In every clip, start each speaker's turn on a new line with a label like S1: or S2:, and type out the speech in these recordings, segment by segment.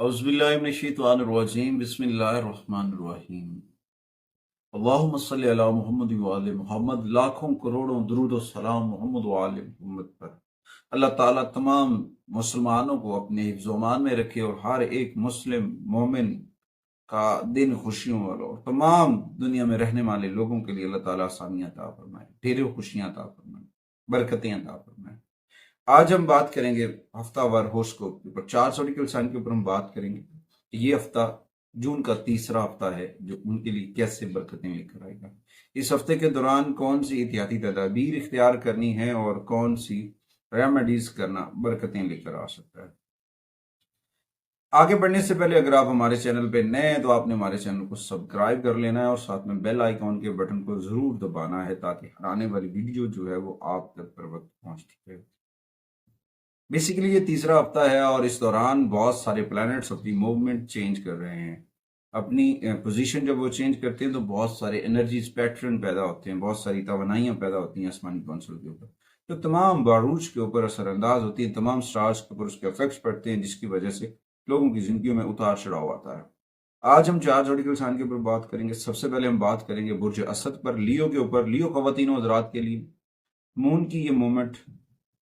S1: औज़ुबिल्लाहिमिनश्शैतानिर्रजीम बिस्मिल्लाहिर्रहमानिर्रहीम। अल्लाहुम्मा सल्लि अला मुहम्मद व आले मुहम्मद। लाखों करोड़ों दुरूद और सलाम मोहम्मद व आले मुहम्मद पर। अल्लाह ताला तमाम मुसलमानों को अपने हिफ्ज़-ओ-मान में रखे और हर एक मुस्लिम मोमिन का दिन खुशियों वाला और तमाम दुनिया में रहने वाले लोगों के लिए अल्लाह ताला आसानियाँ अता फरमाए, ढेरों खुशियाँ अता फरमाए, बरकतें अता फरमाए। आज हम बात करेंगे हफ्तावार होरोस्कोप के ऊपर, चार ज़ोडिएकल साइन के ऊपर हम बात करेंगे। ये हफ्ता जून का तीसरा हफ्ता है जो उनके लिए कैसे बरकतें लेकर आएगा। इस हफ्ते के दौरान कौन सी एहतियाती तदाबीर इख्तियार करनी है और कौन सी रेमेडीज करना बरकतें लेकर आ सकता है। आगे बढ़ने से पहले अगर आप हमारे चैनल पे नए हैं तो आपने हमारे चैनल को सब्सक्राइब कर लेना है और साथ में बेल आइकॉन के बटन को जरूर दबाना है ताकि आने वाली वीडियो जो है वो आप तक पर वक्त पहुंचती रहे। बेसिकली ये तीसरा हफ्ता है और इस दौरान बहुत सारे प्लैनेट्स अपनी मूवमेंट चेंज कर रहे हैं। अपनी पोजीशन जब वो चेंज करते हैं तो बहुत सारे एनर्जी पैटर्न पैदा होते हैं, बहुत सारी तवानाइयाँ पैदा होती हैं आसमानी कौंसल के ऊपर, तो तमाम बारूज के ऊपर असरअंदाज होती है, तमाम स्टार्स के ऊपर उसके इफेक्ट्स पड़ते हैं जिसकी वजह से लोगों की जिंदगी में उतार चढ़ाव आता है। आज हम चार ज़ोडिएकल साइन के ऊपर बात करेंगे। सबसे पहले हम बात करेंगे बुर्ज असद पर, लियो के ऊपर। लियो ख़वातीन और हज़रात के लिए मून की ये मूवमेंट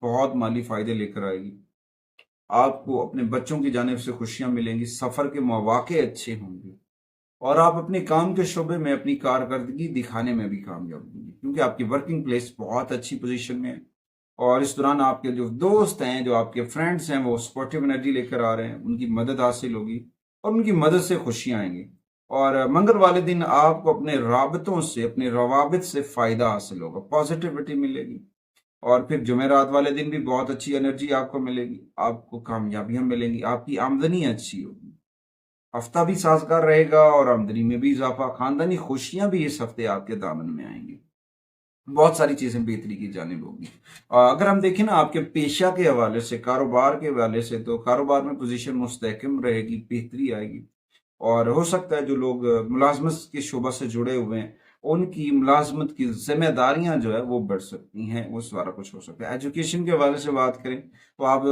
S1: बहुत माली फायदे लेकर आएगी। आपको अपने बच्चों की जानिब से खुशियां मिलेंगी, सफर के मौके अच्छे होंगे और आप अपने काम के शोबे में अपनी कारकर्दगी दिखाने में भी कामयाब होंगे क्योंकि आपकी वर्किंग प्लेस बहुत अच्छी पोजीशन में है। और इस दौरान आपके जो दोस्त हैं, जो आपके फ्रेंड्स हैं, वो सपोर्टिव एनर्जी लेकर आ रहे हैं, उनकी मदद हासिल होगी और उनकी मदद से खुशियां आएंगी। और मंगल वाले दिन आपको अपने राबतों से, अपने रवाबित से फायदा हासिल होगा, पॉजिटिविटी मिलेगी। और फिर जुमेरात वाले दिन भी बहुत अच्छी एनर्जी आपको मिलेगी, आपको कामयाबियां मिलेंगी, आपकी आमदनी अच्छी होगी, हफ्ता भी साजगार रहेगा और आमदनी में भी इजाफा, खानदानी खुशियां भी इस हफ्ते आपके दामन में आएंगी, बहुत सारी चीजें बेहतरी की जानिब होगी। और अगर हम देखें ना आपके पेशा के हवाले से, कारोबार के हवाले से, तो कारोबार में पोजीशन मुस्तहकम रहेगी, बेहतरी आएगी। और हो सकता है जो लोग मुलाजमत के शोबा से जुड़े हुए हैं उनकी मुलाजमत की जिम्मेदारियां जो है वो बढ़ सकती हैं, वो सारा कुछ हो सकता है। एजुकेशन के हवाले से बात करें तो आप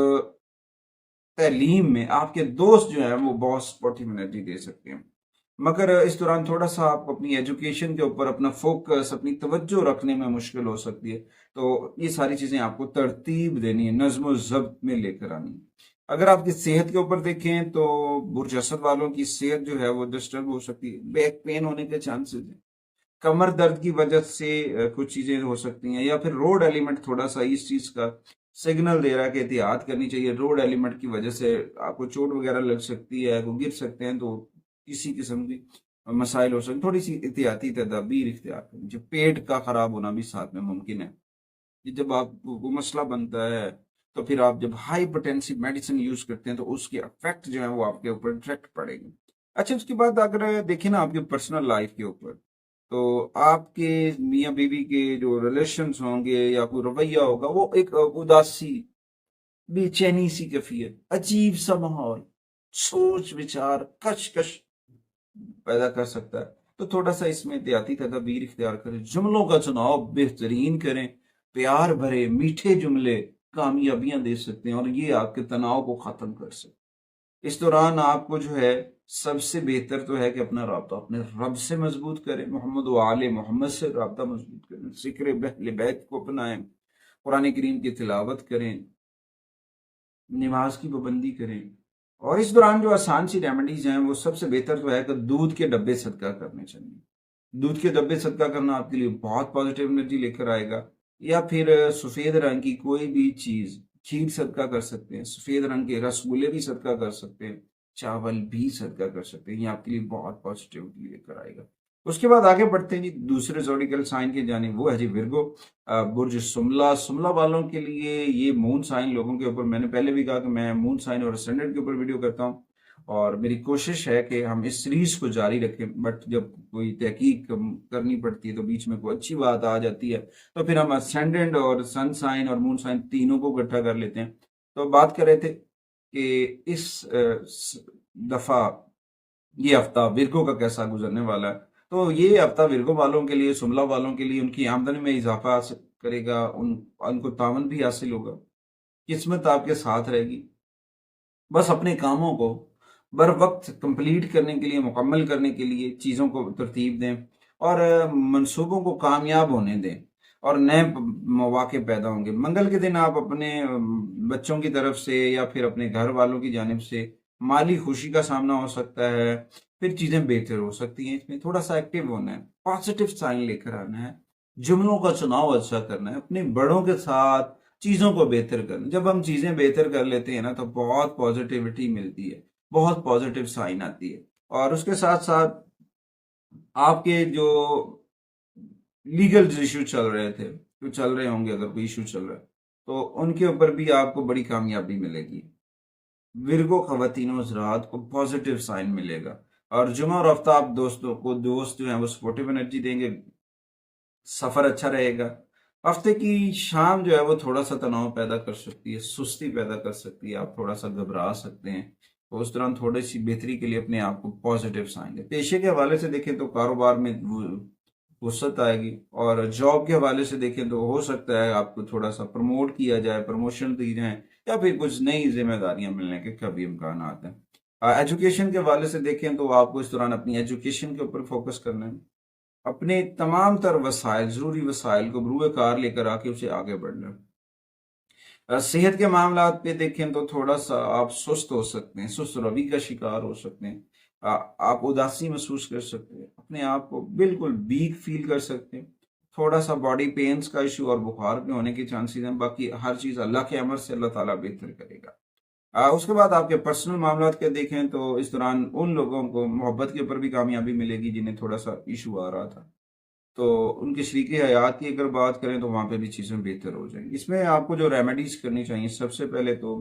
S1: तालीम में आपके दोस्त जो है वो बहुत सपोर्टिव एनर्जी दे सकते हैं, मगर इस दौरान थोड़ा सा आपको अपनी एजुकेशन के ऊपर अपना फोकस, अपनी तवज्जो रखने में मुश्किल हो सकती है। तो ये सारी चीजें आपको तरतीब देनी है, नज्म ज़ब्त में लेकर आनी है। अगर आपकी सेहत के ऊपर देखें तो बुर्ज असद वालों की सेहत जो है वो डिस्टर्ब हो सकती है, बैक पेन होने के चांसेस हैं, कमर दर्द की वजह से कुछ चीजें हो सकती हैं, या फिर रोड एलिमेंट थोड़ा सा इस चीज का सिग्नल दे रहा है कि एहतियात करनी चाहिए। रोड एलिमेंट की वजह से आपको चोट वगैरह लग सकती है, आपको गिर सकते हैं, तो किसी किस्म की मसाइल हो सकते हैं। थोड़ी सी एहतियाती तदाबीर इख्तियार करनी चाहिए। पेट का खराब होना भी साथ में मुमकिन है कि जब आप वो मसला बनता है तो फिर आप जब हाइपरटेंसिव मेडिसिन यूज करते हैं तो उसके इफेक्ट जो है वो आपके ऊपर डायरेक्ट पड़ेगी। अच्छा, उसके बाद अगर देखें ना आपके पर्सनल लाइफ के ऊपर, तो आपके मियाँ बीवी के जो रिलेशंस होंगे या कोई रवैया होगा वो एक उदासी, बेचैनी सी कैफियत, अजीब सा माहौल, सोच विचार कशकश पैदा कर सकता है। तो थोड़ा सा इसमें एहतियाती तदाबीर इख्तियार करें, जुमलों का चुनाव बेहतरीन करें, प्यार भरे मीठे जुमले कामयाबियां दे सकते हैं और ये आपके तनाव को खत्म कर सकते हैं। इस दौरान आपको जो है सबसे बेहतर तो है कि अपना राब्ता अपने रब से मजबूत करें, मोहम्मद व आले मोहम्मद से राब्ता मजबूत करें, जिक्र अहले बैत को अपनाएं, कुरान करीम की तिलावत करें, नमाज की पाबंदी करें। और इस दौरान जो आसान सी रेमेडीज हैं वो सबसे बेहतर तो है कि दूध के डब्बे सदका करने चाहिए। दूध के डब्बे सदका करना आपके लिए बहुत पॉजिटिव एनर्जी लेकर आएगा। या फिर सफ़ेद रंग की कोई भी चीज़, खीर सदका कर सकते हैं, सफ़ेद रंग के रसगुल्ले भी सदका कर सकते हैं, चावल भी सदका कर सकते हैं, ये आपके लिए बहुत पॉजिटिविटी लेकर आएगा। उसके बाद आगे बढ़ते हैं जी दूसरे ज़ोडिएकल साइन की जानिब, वो है जी विर्गो। बुर्ज सुमला, सुमला वालों के लिए ये मून साइन लोगों के ऊपर, मैंने पहले भी कहा कि मैं मून साइन और असेंडेंट के ऊपर वीडियो करता हूँ और मेरी कोशिश है कि हम इस सीरीज को जारी रखें, बट जब कोई तहकीक करनी पड़ती है तो बीच में कोई अच्छी बात आ जाती है तो फिर हम असेंडेंट और सन साइन और मून साइन तीनों को इकट्ठा कर लेते हैं। तो बात कर रहे थे कि इस दफा ये हफ्ता विर्गो का कैसा गुजरने वाला है। तो ये हफ्ता विर्गो वालों के लिए, सुमला वालों के लिए उनकी आमदनी में इजाफा करेगा, उनको तावन भी हासिल होगा, किस्मत आपके साथ रहेगी। बस अपने कामों को बर वक्त कंप्लीट करने के लिए, मुकम्मल करने के लिए चीज़ों को तरतीब दें और मंसूबों को कामयाब होने दें और नए मौके पैदा होंगे। मंगल के दिन आप अपने बच्चों की तरफ से या फिर अपने घर वालों की जानिब से माली खुशी का सामना हो सकता है, फिर चीज़ें बेहतर हो सकती हैं। इसमें थोड़ा सा एक्टिव होना है, पॉजिटिव साइन लेकर आना है, जुमलों का चुनाव अच्छा करना है, अपने बड़ों के साथ चीज़ों को बेहतर करना। जब हम चीज़ें बेहतर कर लेते हैं ना तो बहुत पॉजिटिविटी मिलती है, बहुत पॉजिटिव साइन आती है। और उसके साथ साथ आपके जो लीगल इशू चल रहे थे, जो चल रहे होंगे, अगर कोई इशू चल रहा है तो उनके ऊपर भी आपको बड़ी कामयाबी मिलेगी। विर्गो खवातीन हज़रात को पॉजिटिव साइन मिलेगा और जुमा और हफ्ता आप दोस्तों को, दोस्त जो हैं वो सपोर्टिव एनर्जी देंगे, सफर अच्छा रहेगा। हफ्ते की शाम जो है वो थोड़ा सा तनाव पैदा कर सकती है, सुस्ती पैदा कर सकती है, आप थोड़ा सा घबरा सकते हैं। तो उस दौरान थोड़ी सी बेहतरी के लिए अपने आप को पॉजिटिव साइन है। पेशे के हवाले से देखें तो कारोबार में वसअत आएगी और जॉब के हवाले से देखें तो हो सकता है आपको थोड़ा सा प्रमोट किया जाए, प्रमोशन दी जाए या फिर कुछ नई जिम्मेदारियां मिलने के कभी इम्कान आते हैं। एजुकेशन के हवाले से देखें तो आपको इस दौरान अपनी एजुकेशन के ऊपर फोकस करना है, अपने तमाम तर वसाइल, ज़रूरी वसाइल को बरूए कार लेकर आके उसे आगे बढ़ना। सेहत के मामलात पे देखें तो थोड़ा सा आप सुस्त हो सकते हैं, सुस्त रवि का शिकार हो सकते हैं। आप उदासी महसूस कर सकते हैं, अपने आप को बिल्कुल वीक फील कर सकते हैं। थोड़ा सा बॉडी पेन्स का इशू और बुखार में होने के चांसेस हैं। बाकी हर चीज़ अल्लाह के अमर से अल्लाह ताला बेहतर करेगा। उसके बाद आपके पर्सनल मामलात के देखें तो इस दौरान उन लोगों को मोहब्बत के ऊपर भी कामयाबी मिलेगी जिन्हें थोड़ा सा इशू आ रहा था, तो उनकी शरीकी हयात की अगर बात करें तो वहाँ पे भी चीज़ें बेहतर हो जाएंगी। इसमें आपको जो रेमेडीज करनी चाहिए, सबसे पहले तो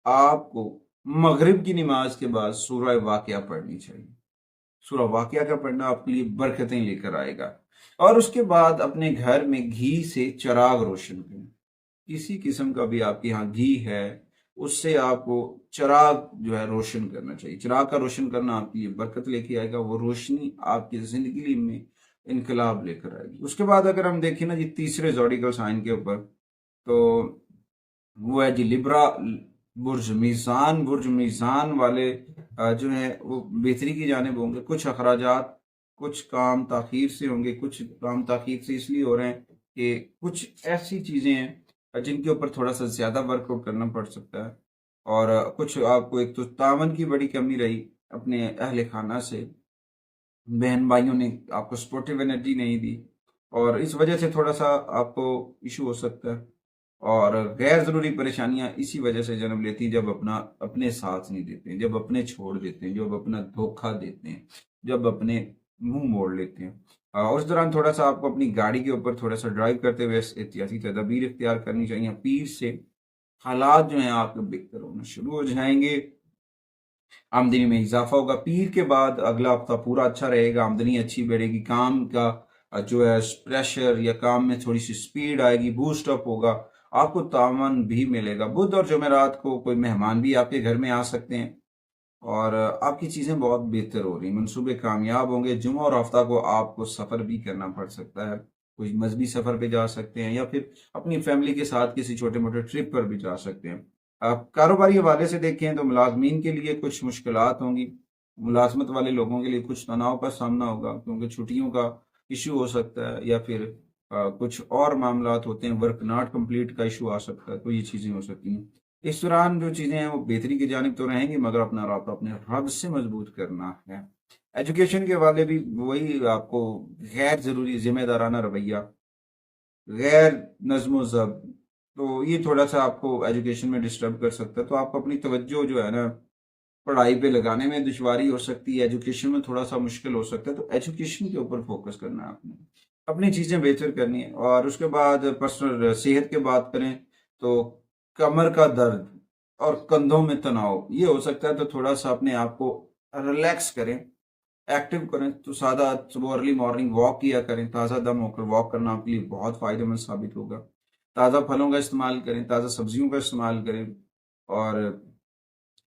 S1: आपको मगरिब की नमाज के बाद सूरह वाक़िया पढ़नी चाहिए। सूरह वाक़िया का पढ़ना आपके लिए बरकतें लेकर आएगा। और उसके बाद अपने घर में घी से चिराग रोशन करें। किसी किस्म का भी आपके यहाँ घी है उससे आपको चिराग जो है रोशन करना चाहिए। चिराग का रोशन करना आपके लिए बरकत लेके आएगा, वो रोशनी आपकी जिंदगी में इनकलाब लेकर आएगी। उसके बाद अगर हम देखें ना जी तीसरे ज़ोडिकल साइन के ऊपर, तो वो है जी लिब्रा, बुर्ज मीज़ान। बुर्ज मीज़ान वाले जो है वो बेहतरी की जानिब होंगे। कुछ अखराजात, कुछ काम ताखीर से होंगे, कुछ काम ताखीर से इसलिए हो रहे हैं कि कुछ ऐसी चीज़ें हैं जिनके ऊपर थोड़ा सा ज़्यादा वर्कआउट करना पड़ सकता है। और कुछ आपको एक तो तावन की बड़ी कमी रही अपने अहले खाना से, बहन भाइयों ने आपको सपोर्टिव एनर्जी नहीं दी और इस वजह से थोड़ा सा आपको इशू हो सकता है। और गैर ज़रूरी परेशानियां इसी वजह से जन्म लेती हैं जब अपना अपने साथ नहीं देते हैं, जब अपने छोड़ देते हैं, जब अपना धोखा देते हैं, जब अपने मुंह मोड़ लेते हैं। उस दौरान थोड़ा सा आपको अपनी गाड़ी के ऊपर थोड़ा सा ड्राइव करते हुए एहतियाती तदबीर इख्तियार करनी चाहिए। पीर से हालात जो हैं आपके बेहतर होना शुरू हो जाएंगे, आमदनी में इजाफा होगा। पीर के बाद अगला हफ्ता पूरा अच्छा रहेगा, आमदनी अच्छी बढ़ेगी, काम का जो है प्रेशर या काम में थोड़ी सी स्पीड आएगी, बूस्ट अप होगा, आपको तावन भी मिलेगा। बुध और जुमेरात को कोई मेहमान भी आपके घर में आ सकते हैं और आपकी चीज़ें बहुत बेहतर हो रही, मंसूबे कामयाब होंगे। जुमा और हफ्ता को आपको सफ़र भी करना पड़ सकता है, कोई मजहबी सफ़र पे जा सकते हैं या फिर अपनी फैमिली के साथ किसी छोटे मोटे ट्रिप पर भी जा सकते हैं। कारोबारी हवाले से देखें तो मुलाजमीन के लिए कुछ मुश्किलात होंगी, मुलाजमत वाले लोगों के लिए कुछ तनाव का सामना होगा क्योंकि छुट्टियों का इशू हो सकता है या फिर कुछ और मामलात होते हैं, वर्क नॉट कंप्लीट का इशू आ सकता है, तो ये चीज़ें हो सकती हैं। इस दौरान जो चीज़ें हैं वो बेहतरी की जानिब तो रहेंगी मगर अपना राब्ता अपने रब से मजबूत करना है। एजुकेशन के वाले भी वही आपको गैर ज़रूरी जिम्मेदाराना रवैया, गैर नज़्म ज़ब्त, तो ये थोड़ा सा आपको एजुकेशन में डिस्टर्ब कर सकता है। तो आपको अपनी तवज्जो जो है ना पढ़ाई पे लगाने में दुश्वारी हो सकती है, एजुकेशन में थोड़ा सा मुश्किल हो सकता है। तो एजुकेशन के ऊपर फोकस करना है आपने, अपनी चीज़ें बेहतर करनी है। और उसके बाद पर्सनल सेहत की बात करें तो कमर का दर्द और कंधों में तनाव ये हो सकता है, तो थोड़ा सा अपने आप को रिलैक्स करें, एक्टिव करें। तो सादा सुबह अर्ली मॉर्निंग वॉक किया करें, ताज़ा दम होकर वॉक करना आपके लिए बहुत फ़ायदेमंद साबित होगा। ताज़ा फलों का इस्तेमाल करें, ताज़ा सब्जियों का इस्तेमाल करें। और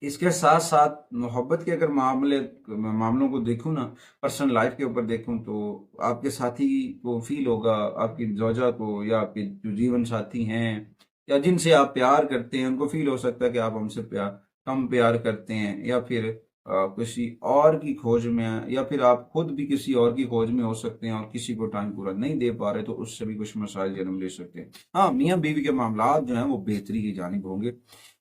S1: इसके साथ साथ मोहब्बत के अगर मामलों को देखूं ना, पर्सनल लाइफ के ऊपर देखूं, तो आपके साथी को फील होगा, आपकी जोजा को या आपके जो जीवन साथी हैं या जिनसे आप प्यार करते हैं उनको फील हो सकता है कि आप हमसे कम प्यार करते हैं या फिर किसी और की खोज में हैं, या फिर आप खुद भी किसी और की खोज में हो सकते हैं और किसी को टाइम पूरा नहीं दे पा रहे, तो उससे भी कुछ मसाइल जन्म ले सकते हैं। हाँ, मियाँ बीवी के मामला जो हैं वो बेहतरी की जानिब होंगे,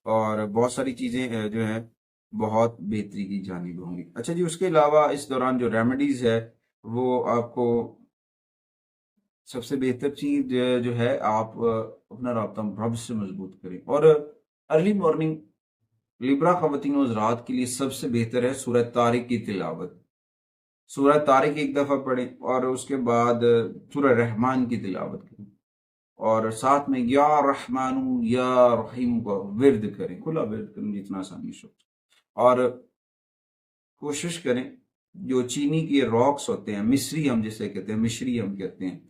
S1: और बहुत सारी चीज़ें जो हैं बहुत बेहतरी की जानिब होंगी। अच्छा जी, उसके अलावा इस दौरान जो रेमेडीज़ है वो आपको सबसे बेहतर चीज जो है, आप अपना राब्ता रब से मजबूत करें। और अर्ली मॉर्निंग लिब्रा ख़वातीन और हज़रात के लिए सबसे बेहतर है सूरह तारिक की तिलावत। सूरह तारिक एक दफ़ा पढ़ें और उसके बाद सूरह रहमान की तिलावत करें, और साथ में या रहमानु या रहीम का विर्द करें, खुला विर्द करें जितना आसानी से हो। और कोशिश करें, जो चीनी के रॉक्स होते हैं, मिश्री हम जिसे कहते हैं, मिश्री हम कहते हैं,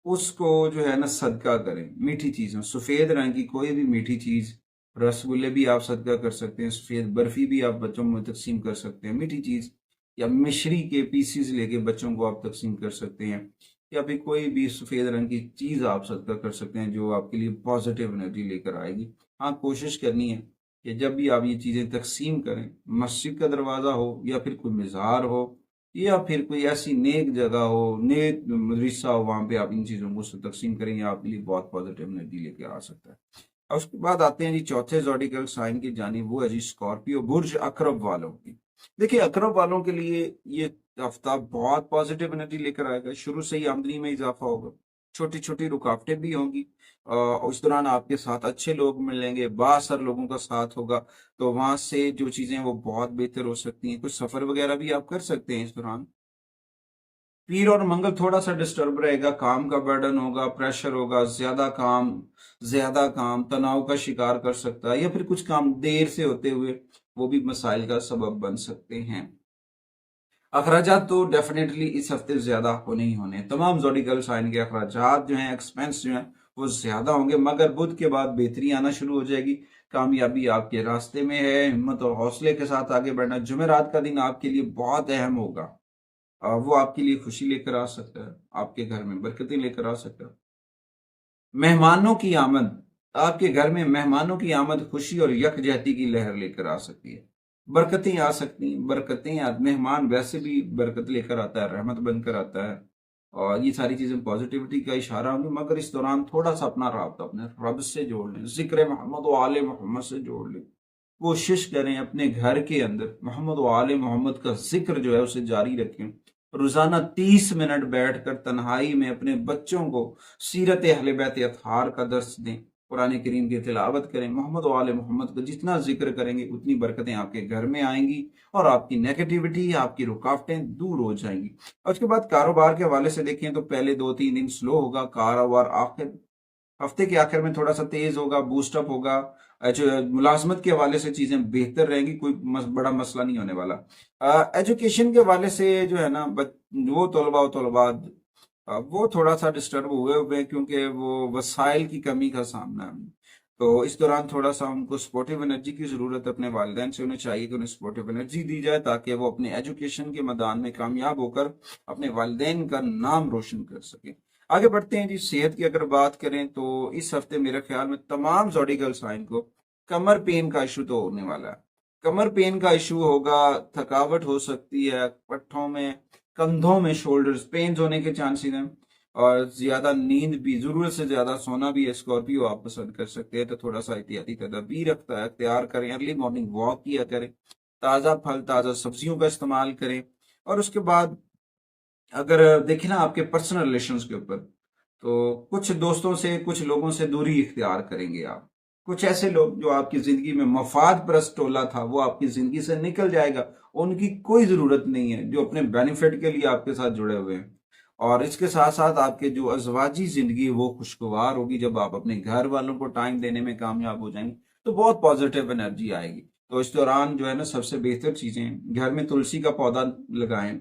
S1: उसको जो है ना सदका करें। मीठी चीज़ों, सफ़ेद रंग की कोई भी मीठी चीज़, रसगुल्ले भी आप सदका कर सकते हैं, सफ़ेद बर्फ़ी भी आप बच्चों में तकसीम कर सकते हैं, मीठी चीज़, या मिश्री के पीसीस लेके बच्चों को आप तकसीम कर सकते हैं, या फिर कोई भी सफ़ेद रंग की चीज़ आप सदका कर सकते हैं जो आपके लिए पॉजिटिव एनर्जी लेकर आएगी। हाँ, कोशिश करनी है कि जब भी आप ये चीज़ें तकसीम करें, मस्जिद का दरवाज़ा हो या फिर कोई मज़ार हो या फिर कोई ऐसी नेक जगह हो, नेक मदरसा हो, वहाँ पे आप इन चीज़ों को तकसीम करें, ये आपके लिए बहुत पॉजिटिव एनर्जी लेके आ सकता है। और उसके बाद आते हैं जी चौथे ज़ोडिकल साइन की जानिब, वो है जी स्कॉर्पियो, बुर्ज अकरब वालों की। देखिए, अकरब वालों के लिए ये हफ्ता बहुत पॉजिटिव एनर्जी लेकर आएगा। शुरू से ही आमदनी में इजाफा होगा, छोटी छोटी रुकावटें भी होंगी, उस दौरान आपके साथ अच्छे लोग मिलेंगे, बासर लोगों का साथ होगा, तो वहां से जो चीजें वो बहुत बेहतर हो सकती हैं। कुछ सफर वगैरह भी आप कर सकते हैं इस दौरान। पीर और मंगल थोड़ा सा डिस्टर्ब रहेगा, काम का बर्डन होगा, प्रेशर होगा, ज्यादा काम तनाव का शिकार कर सकता है, या फिर कुछ काम देर से होते हुए वो भी मसाइल का सबब बन सकते हैं। अखराजात तो डेफिनेटली इस हफ्ते ज्यादा होने ही होने, तमाम जोडिकल साइन के अखराजात जो हैं, एक्सपेंस जो हैं वो ज्यादा होंगे, मगर बुध के बाद बेहतरी आना शुरू हो जाएगी। कामयाबी आपके रास्ते में है, हिम्मत और हौसले के साथ आगे बढ़ना। जुमेरात का दिन आपके लिए बहुत अहम होगा, वो आपके लिए खुशी लेकर आ सकता है, आपके घर में बरकतें लेकर आ सकता है। मेहमानों की आमद, आपके घर में मेहमानों की आमद खुशी और यकजहती की लहर लेकर आ सकती है। बरकतें आ सकती हैं, मेहमान वैसे भी बरकत लेकर आता है, रहमत बनकर आता है, और ये सारी चीजें पॉजिटिविटी का इशारा होंगी। मगर इस दौरान थोड़ा सा अपना राब्ता अपने रब से जोड़ लें, जिक्र मोहम्मद व आले मोहम्मद से जोड़ लें। कोशिश करें अपने घर के अंदर मोहम्मद व आले मोहम्मद का जिक्र जो है उसे जारी रखें। रोजाना 30 मिनट बैठकर तन्हाई में अपने बच्चों को सीरत अहले बैत अतहार का दर्स दें, कुरान करीम की तिलावत करें। मोहम्मद व आले मोहम्मद का जितना जिक्र करेंगे उतनी बरकतें आपके घर में आएंगी, और आपकी नेगेटिविटी, आपकी रुकावटें दूर हो जाएंगी। और उसके बाद कारोबार के हवाले से देखें तो पहले 2-3 दिन स्लो होगा, कारोबार आखिर हफ्ते के आखिर में थोड़ा सा तेज होगा, बूस्टअप होगा। जो मुलाजमत के हवाले से चीजें बेहतर रहेंगी, कोई बड़ा मसला नहीं होने वाला। एजुकेशन के हवाले से जो है ना, वो तलबा वो थोड़ा सा डिस्टर्ब हुए हुए हैं, क्योंकि वो वसाइल की कमी का सामना है। तो इस दौरान थोड़ा सा उनको सपोर्टिव एनर्जी की जरूरत है, अपने वालिदैन से उन्हें चाहिए कि उन्हें सपोर्टिव एनर्जी दी जाए, ताकि वो अपने एजुकेशन के मैदान में कामयाब होकर अपने वालिदैन का नाम रोशन कर सके। आगे बढ़ते हैं जी, सेहत की अगर बात करें तो इस हफ्ते मेरे ख्याल में तमाम ज़ोडिकल साइन को कमर पेन का इशू तो होने वाला है। कमर पेन का इशू होगा, थकावट हो सकती है, पट्ठों में, कंधों में शोल्डर्स पेन होने के चांसेस हैं, और ज्यादा नींद भी, जरूरत से ज्यादा सोना भी स्कॉर्पियो आप पसंद कर सकते हैं, तो थोड़ा सा एहतियाती तदाबीर अख्तियार करें। अर्ली मॉर्निंग वॉक किया करें, ताज़ा फल ताज़ा सब्जियों का इस्तेमाल करें। और उसके बाद अगर देखें ना आपके पर्सनल रिलेशंस के ऊपर, तो कुछ दोस्तों से, कुछ लोगों से दूरी इख्तियार करेंगे आप। कुछ ऐसे लोग जो आपकी जिंदगी में मफाद परस्त टोला था, वो आपकी जिंदगी से निकल जाएगा, उनकी कोई जरूरत नहीं है, जो अपने बेनिफिट के लिए आपके साथ जुड़े हुए हैं। और इसके साथ साथ आपके जो अजवाजी जिंदगी वो खुशगवार होगी, जब आप अपने घर वालों को टाइम देने में कामयाब हो जाएंगे तो बहुत पॉजिटिव एनर्जी आएगी। तो इस दौरान जो है ना, सबसे बेहतर चीजें, घर में तुलसी का पौधा लगाएं,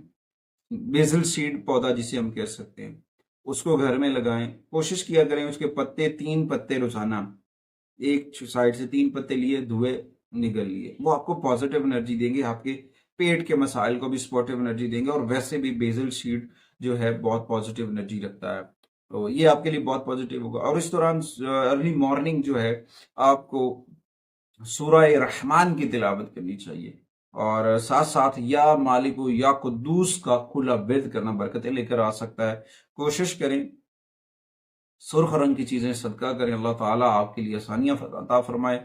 S1: बेसिल सीड पौधा जिसे हम कह सकते हैं, उसको घर में लगाएं। कोशिश किया करें उसके पत्ते, 3 पत्ते रोजाना, एक साइड से 3 पत्ते लिए, धुए, निगल लिए, वो आपको पॉजिटिव एनर्जी देंगे, आपके पेट के मसाइल को भी सपोर्टिव एनर्जी देंगे। और वैसे भी बेसिल सीड जो है बहुत पॉजिटिव एनर्जी रखता है, तो ये आपके लिए बहुत पॉजिटिव होगा। और इस दौरान अर्ली मॉर्निंग जो है आपको सूरह रहमान की तिलावत करनी चाहिए। और साथ साथ या मालिक या कुद्दूस का खुला विद करना बरकतें लेकर आ सकता है। कोशिश करें सुर्ख रंग की चीजें सदका करें, अल्लाह ताला आपके लिए आसानियां अता फरमाए।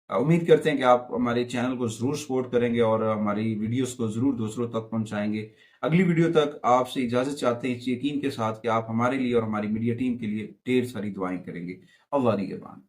S1: उम्मीद करते हैं कि आप हमारे चैनल को जरूर सपोर्ट करेंगे और हमारी वीडियोस को जरूर दूसरों तक पहुंचाएंगे। अगली वीडियो तक आपसे इजाजत चाहते हैं इस यकीन के साथ कि आप हमारे लिए और हमारी मीडिया टीम के लिए ढेर सारी दुआएं करेंगे। अल्लाह निगहबान।